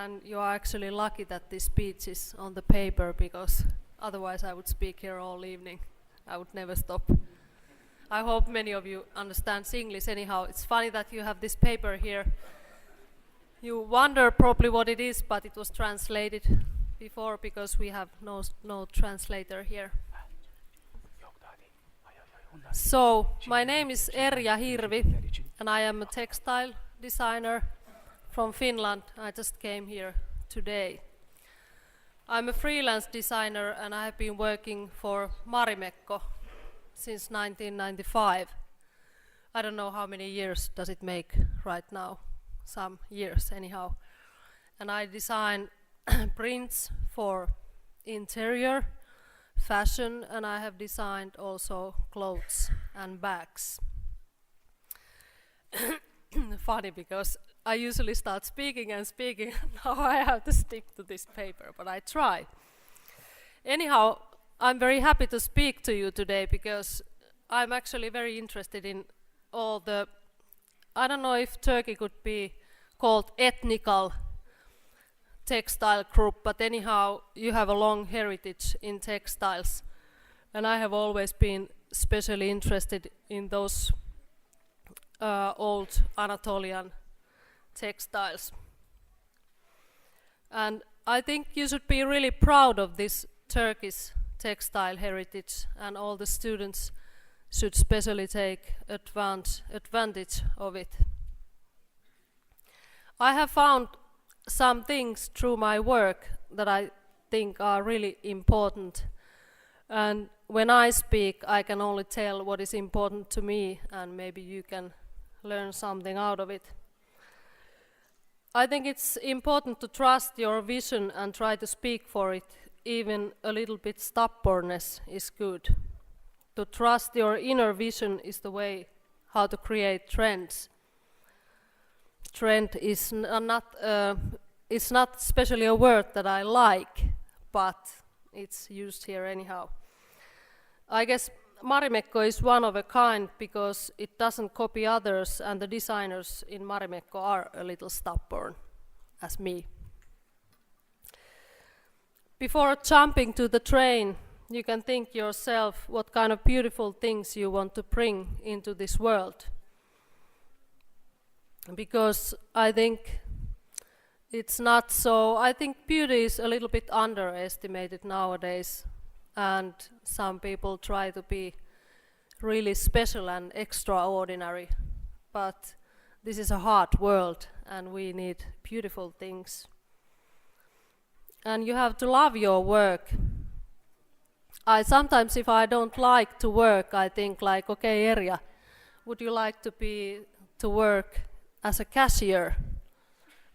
And you are actually lucky that this speech is on the paper, because otherwise I would speak here all evening. I would never stop. I hope many of you understand English anyhow. It's funny that you have this paper here. You wonder probably what it is, but it was translated before because we have no translator here. So, my name is Erja Hirvi, and I am a textile designer from Finland. I just came here today. I'm a freelance designer, and I have been working for Marimekko since 1995. I don't know how many years does it make right now. Some years anyhow. And I design prints for interior, fashion, and I have designed also clothes and bags. Funny, because I usually start speaking and speaking, now I have to stick to this paper, but I try. Anyhow, I'm very happy to speak to you today because I'm actually very interested in all the, I don't know if Turkey could be called ethnical textile group, but anyhow, you have a long heritage in textiles, and I have always been especially interested in those old Anatolian textiles. And I think you should be really proud of this Turkish textile heritage, and all the students should especially take advantage of it. I have found some things through my work that I think are really important, and when I speak I can only tell what is important to me, and maybe you can learn something out of it. I think it's important to trust your vision and try to speak for it. Even a little bit stubbornness is good. To trust your inner vision is the way how to create trends. Trend is it's not especially a word that I like, but it's used here anyhow. I guess Marimekko is one of a kind because it doesn't copy others, and the designers in Marimekko are a little stubborn, as me. Before jumping to the train, you can think yourself what kind of beautiful things you want to bring into this world. Because I think it's not so, I think beauty is a little bit underestimated nowadays, and some people try to be really special and extraordinary, but this is a hard world and we need beautiful things. And you have to love your work. Sometimes if I don't like to work, I think like, okay, Erja, would you like to work as a cashier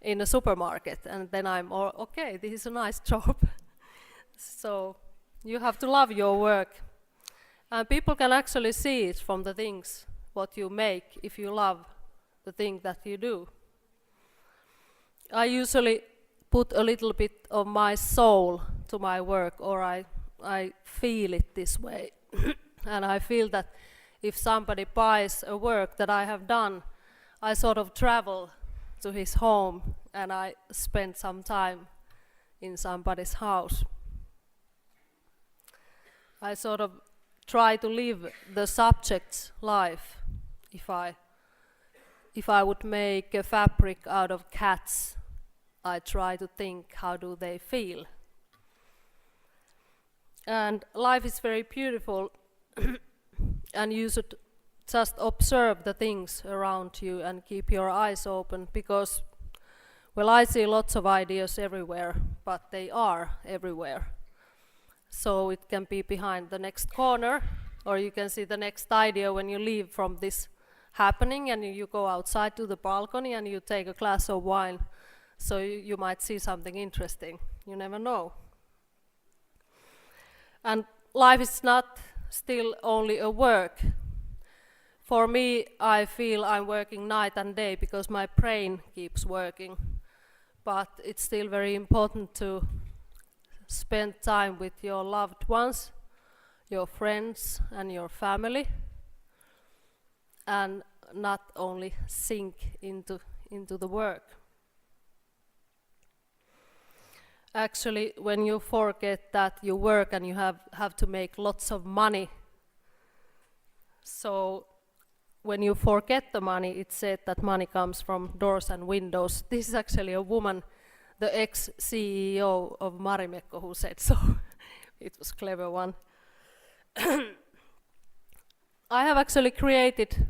in a supermarket? And then I'm okay, this is a nice job. So you have to love your work. And people can actually see it from the things what you make if you love the thing that you do. I usually put a little bit of my soul to my work, or I feel it this way. And I feel that if somebody buys a work that I have done, I sort of travel to his home and I spend some time in somebody's house. I sort of try to live the subject's life. If I would make a fabric out of cats, I try to think how do they feel. And life is very beautiful and you should just observe the things around you and keep your eyes open, because, well, I see lots of ideas everywhere, but they are everywhere. So it can be behind the next corner, or you can see the next idea when you leave from this happening and you go outside to the balcony and you take a glass of wine. So you might see something interesting. You never know. And life is not still only a work. For me, I feel I'm working night and day because my brain keeps working. But it's still very important to spend time with your loved ones, your friends and your family, and not only sink into the work. actually when you forget that you work and you have to make lots of money. So when you forget the money, it's said that money comes from doors and windows. This is actually a woman, the ex-CEO of Marimekko, who said so. It was a clever one. I have actually created,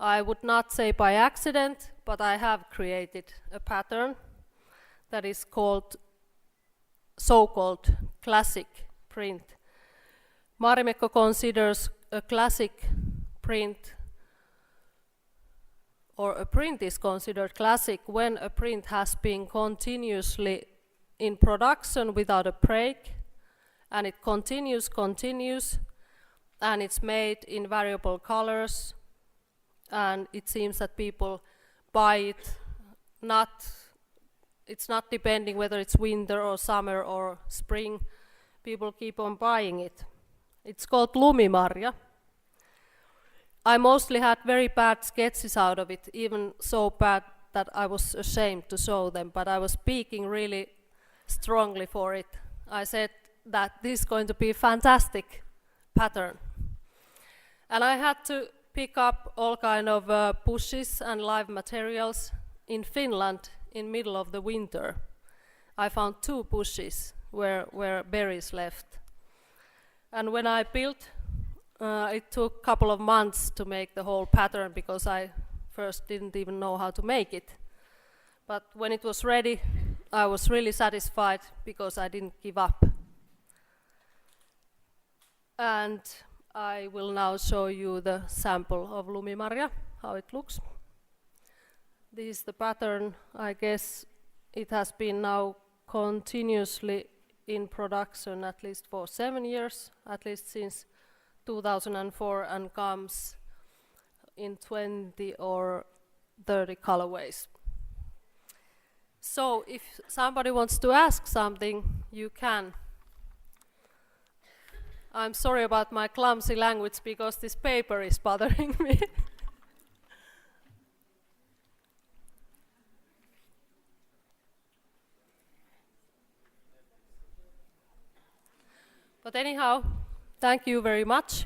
I would not say by accident, but I have created a pattern that is called so-called classic print. Marimekko considers a classic print, or a print is considered classic when a print has been continuously in production without a break, and it continues, and it's made in variable colors, and it seems that people buy it, it's not depending whether it's winter or summer or spring, people keep on buying it. It's called Lumimarja. I mostly had very bad sketches out of it, even so bad that I was ashamed to show them, but I was speaking really strongly for it. I said that this is going to be a fantastic pattern. And I had to pick up all kind of bushes and live materials in Finland in middle of the winter. I found 2 bushes where berries left. And when I built, it took a couple of months to make the whole pattern because I first didn't even know how to make it. But when it was ready, I was really satisfied because I didn't give up. And I will now show you the sample of Lumimarja, how it looks. This is the pattern. I guess it has been now continuously in production at least for 7 years, at least since 2004, and comes in 20 or 30 colorways. So if somebody wants to ask something, you can. I'm sorry about my clumsy language because this paper is bothering me. But anyhow, thank you very much.